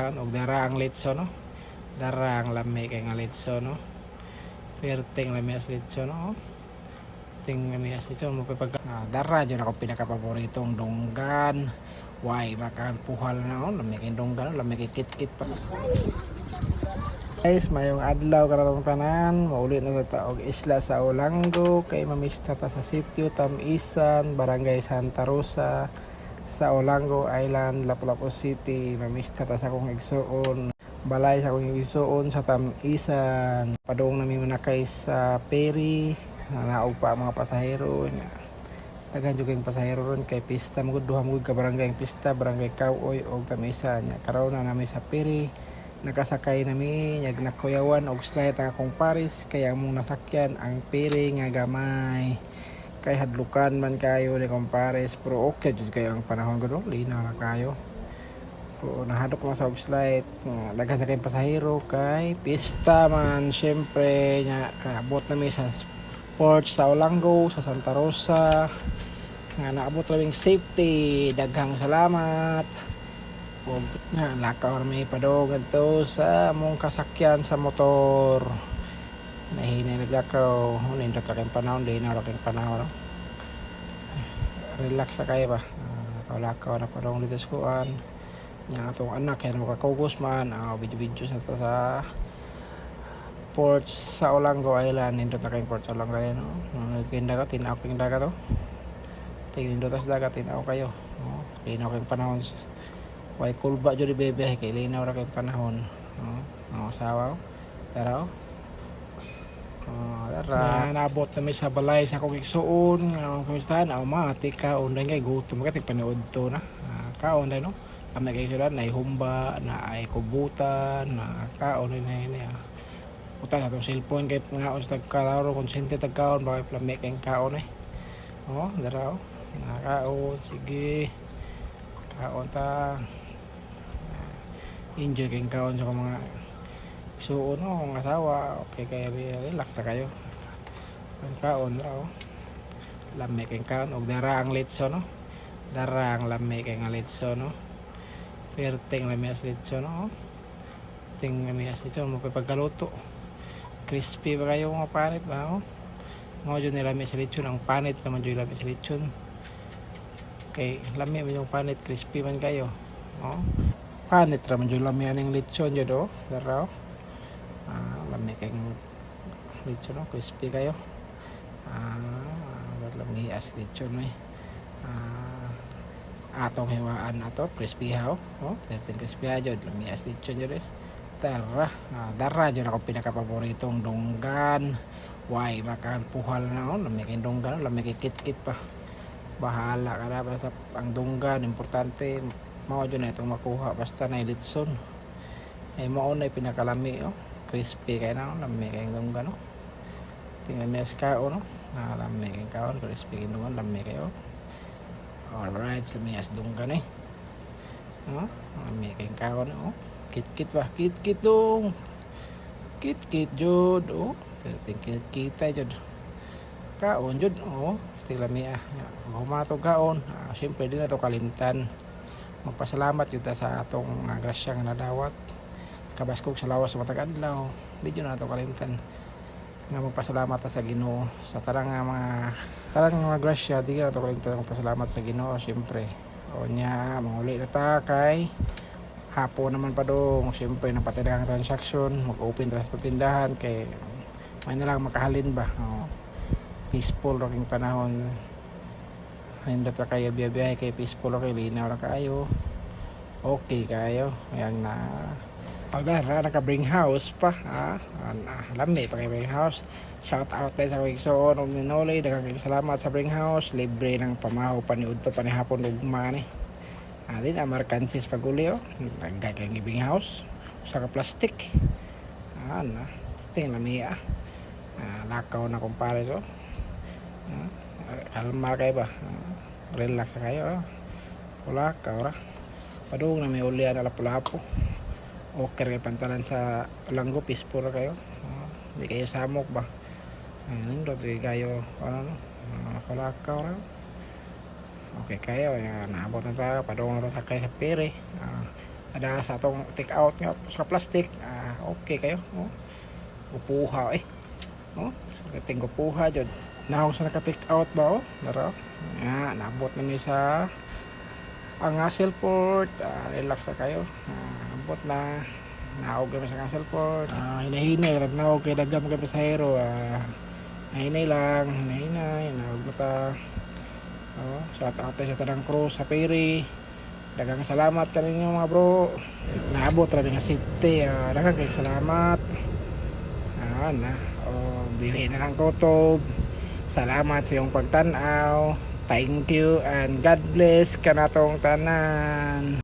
kaon og dara ang litso no. Dara ang lami kay nga litso no. Perting lami as litso no. Ting lami as litso mo pag dara jud ako pinaka paboritong dunggan. Why makan puhal na no, lami kay dunggan, lami kay kit-kit pa. Guys, mayong adlaw karatong tanan, mauli na sa taog isla sa Olanggo kay mamista ta sa sitio Tamisan, Barangay Santa Rosa sa Olanggo Island, Lapu-Lapu City. Mamista ta sa akong igsuon, balay sa akong igsuon sa Tamisan. Padung nami manakay sa ferry, naog pa ang mga pasahero. Tagan juga yung pasahero ron kay pista magud duha magud ka barangay pista, Barangay Kawoy og Tamisan. Karon na nami sa ferry. Nakasakay nami nyag nakuyawan og slide ang akong paris kaya among nasakyan ang pere nga gamay kay hadlukan man kayo ni akong paris pero okay jud kayo ang panahon gud linaw na kayo so nahadok mo sa og slide daghan sa kay pasahero kay pista man syempre nya abot nami sa port sa Olanggo sa Santa Rosa nga naabot labing safety. Daghang salamat. Lakaw may padog to sa mong kasakyan sa motor. Nahinay naglakaw. Nindot ka kayong panahon, di na kayong panahon. Relax na kayo ba? Lakaw na padong dito sa kuan. Nga itong anak, yan makakugos man. Video-video sa port sa Olanggo Island. Nindot na kayong port sa Olanggo Island. Nindot kayong dagat, tinaw kayong dagat. Nindot sa dagat, tinaw kayo. Tinaw kayong panahon. Way kulba jud bebe kay linaw ra kay panahon. Sawa. Tara. Tara. Nabot na mi sa balay sa akong igsuon. Kumustahan? Mati ka unday kay gutom ka tigpanood to na. Kaon dai no. Kami kay sila na humba, na ay kubutan, na kaon ni. Utan atong cellphone kay ngaon sa tagkalaro konsente tagkaon bakay plame kay kaon eh. Dara. Nakaon sige. Kaon ta. Enjoy kayong kaon sa mga suon ng asawa. Okay kaya relax na kayo kaon raw lami kayong kaon og dara ang litso no. Dara ang lami kayong litso no. Perting lami as litso no. Ting lami as litso mo pagkaluto crispy ba kayo mga panit ba mo jud ni lami sa litso ang panit naman jud lami sa litso kay lami man yung panit crispy man kayo panit raman jud lami aning lechon jud daraw lami kayong lechon crispy kayo lami as lechon atong hiwaan ato crispy haw perting crispy jud lami as lechon jud dara jud ako pinaka paboritong dunggan. Why makan puhal na lami kay dunggan, lami kay kit-kit pa. Bahala ka na basta ang dunggan importante mao jud na itong makuha basta na litson ay mao na pinakalami crispy kay na lami kay dunggan tingnan mi kaon lami kay kaon crispy kay dunggan lami kay alright lami as dunggan lami kay kaon kit-kit ba kit-kit dong kit-kit jud tingkit kita jud kaon jud lami humatog kaon syempre di na to kalimtan. Magpasalamat yun sa atong grasya nga nadawat kabaskog sa lawas sa matag adlaw di yun nato kalimtan nga magpasalamat sa Ginoo sa tarang mga grasya di nato kalimtan magpasalamat sa Ginoo syempre nya manguli na ta kay hapon naman pa dong syempre napatay ang transaction mag-open ta sa tindahan kay may na lang makahalin ba peaceful raking panahon. Hindi ta kayo biyabiyahe kay peaceful kay linaw ra kayo okay kayo ayan na pagdara naka bring house pa lami pa kay bring house shout out tayo sa Wigsoon og Minolay daghang salamat sa bring house libre ng pamahaw paniudto panihapon ugma ni din Americansis paguli naggay kay bring house sa ka plastic ting lami lakaw na kumpare kalmar kayo ba relax na kayo wala ka ora padung na may ulian na Lapu-Lapu okay kayo pantalan sa Olanggo peaceful kayo hindi kayo samok ba nindot kayo wala ka ora okay kayo naabot na tayo padung na sa kayo sa pere ada sa atong take out nga sa plastic. Okay kayo, upuha so ting upuha jud now sa naka take out ba dara nabot na mi sa ang Hasselport. Relax na kayo, abot na naog kami sa Hasselport. Hinahinay rag naog kay dagam kay pasahero. Hinay lang, hinay naog mata. Shout out sa tanang crew sa ferry, daghang salamat kaninyo mga bro, naabot ra nga safety. Daghang kay salamat. Na dili na lang kutob. Salamat sa iyong pagtan-aw. Thank you and God bless kanatong tanan.